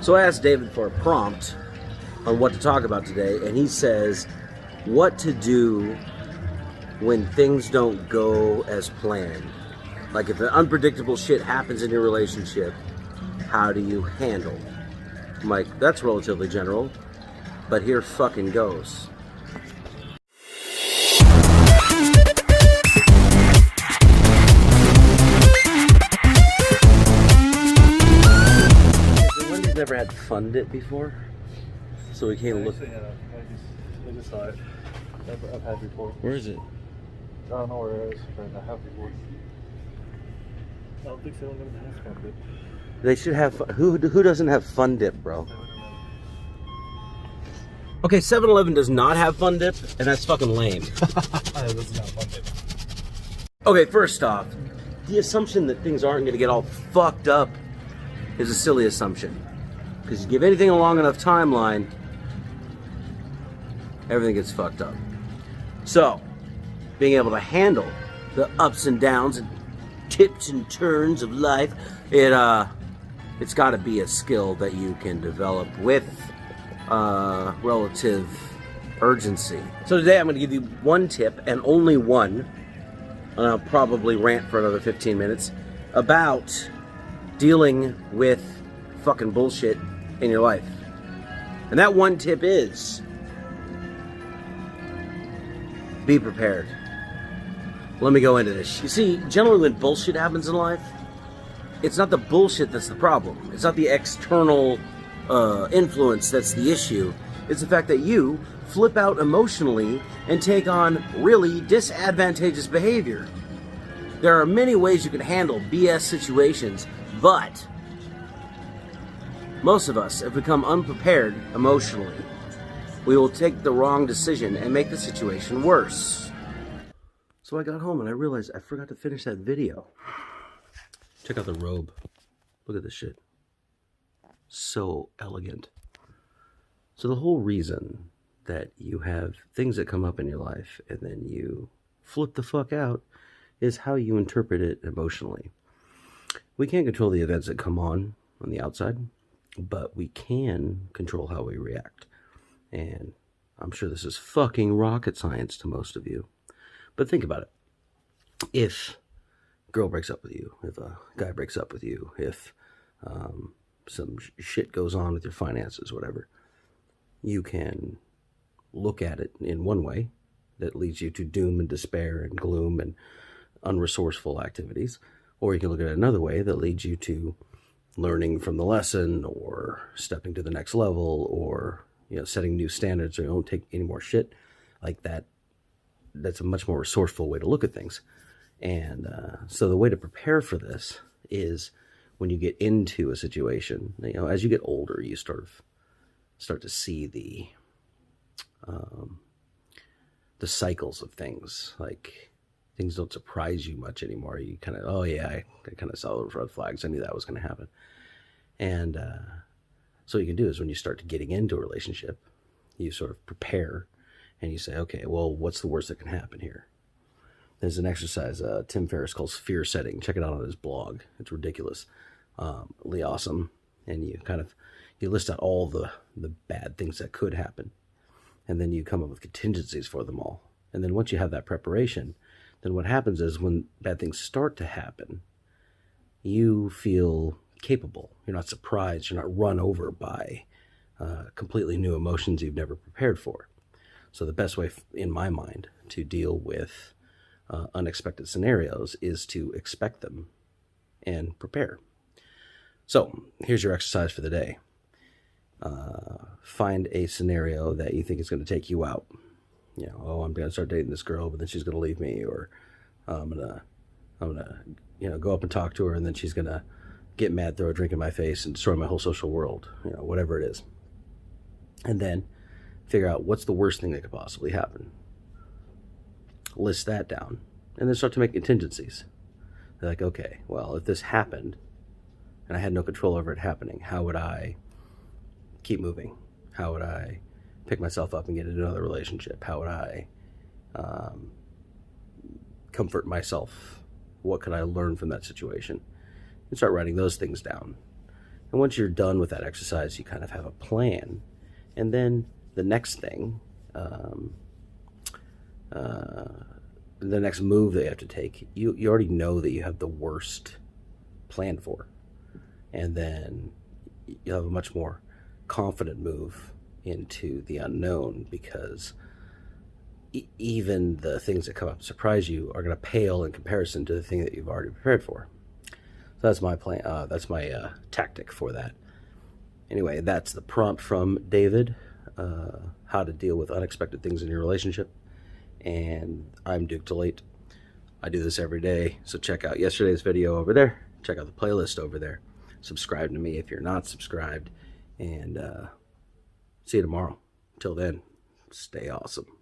So I asked David for a prompt on what to talk about today, and he says, what to do when things don't go as planned. Like if an unpredictable shit happens in your relationship, how do you handle? I'm like, that's relatively general, but here fucking goes. Lendy's never had Fund It before, so we can't look. Yeah, I just saw it. I've had before. Where is it? I don't know where it is, but I have before. I don't think so. Has Fund It. They should have. Who doesn't have Fun Dip, bro? Okay, 7-Eleven does not have Fun Dip, and that's fucking lame. This is not Fun Dip. Okay, first off, the assumption that things aren't going to get all fucked up is a silly assumption. Because you give anything a long enough timeline, everything gets fucked up. So, being able to handle the ups and downs and tips and turns of life, it's got to be a skill that you can develop with relative urgency. So today I'm going to give you one tip, and only one, and I'll probably rant for another 15 minutes, about dealing with fucking bullshit in your life. And that one tip is, be prepared. Let me go into this. You see, generally when bullshit happens in life, it's not the bullshit that's the problem. It's not the external influence that's the issue. It's the fact that you flip out emotionally and take on really disadvantageous behavior. There are many ways you can handle BS situations, but most of us have become unprepared emotionally. We will take the wrong decision and make the situation worse. So I got home and I realized I forgot to finish that video. Check out the robe. Look at this shit. So elegant. So the whole reason that you have things that come up in your life and then you flip the fuck out is how you interpret it emotionally. We can't control the events that come on the outside, but we can control how we react. And I'm sure this is fucking rocket science to most of you. But think about it. If a girl breaks up with you, if a guy breaks up with you, if some shit goes on with your finances, whatever, you can look at it in one way that leads you to doom and despair and gloom and unresourceful activities, or you can look at it another way that leads you to learning from the lesson or stepping to the next level or setting new standards so you don't take any more shit like that. That's a much more resourceful way to look at things. And so the way to prepare for this is when you get into a situation, as you get older, you start to see the cycles of things. Like things don't surprise you much anymore. You kind of, oh yeah, I kind of saw those red flags. I knew that was going to happen. And so what you can do is when you start getting into a relationship, you sort of prepare and you say, okay, well, what's the worst that can happen here? There's an exercise Tim Ferriss calls fear setting. Check it out on his blog. It's ridiculous. Really awesome. And you list out all the bad things that could happen. And then you come up with contingencies for them all. And then once you have that preparation, then what happens is when bad things start to happen, you feel capable. You're not surprised. You're not run over by completely new emotions you've never prepared for. So the best way, in my mind, to deal with unexpected scenarios is to expect them and prepare. So here's your exercise for the day. Find a scenario that you think is going to take you out. I'm going to start dating this girl, but then she's going to leave me, or I'm going to go up and talk to her, and then she's going to get mad, throw a drink in my face, and destroy my whole social world. Whatever it is. And then figure out what's the worst thing that could possibly happen. List that down, and then start to make contingencies. They're like, okay, well, if this happened, and I had no control over it happening, how would I keep moving? How would I pick myself up and get into another relationship? How would I comfort myself? What could I learn from that situation? And start writing those things down. And once you're done with that exercise, you kind of have a plan. And then the next thing, the next move that you have to take, you already know that you have the worst planned for. And then you'll have a much more confident move into the unknown, because even the things that come up to surprise you are going to pale in comparison to the thing that you've already prepared for. So that's my plan. That's my tactic for that. Anyway, that's the prompt from David, how to deal with unexpected things in your relationship. And I'm Duke Delaet. I do this every day, so check out yesterday's video over there. Check out the playlist over there. Subscribe to me if you're not subscribed. And see you tomorrow. Till then, stay awesome.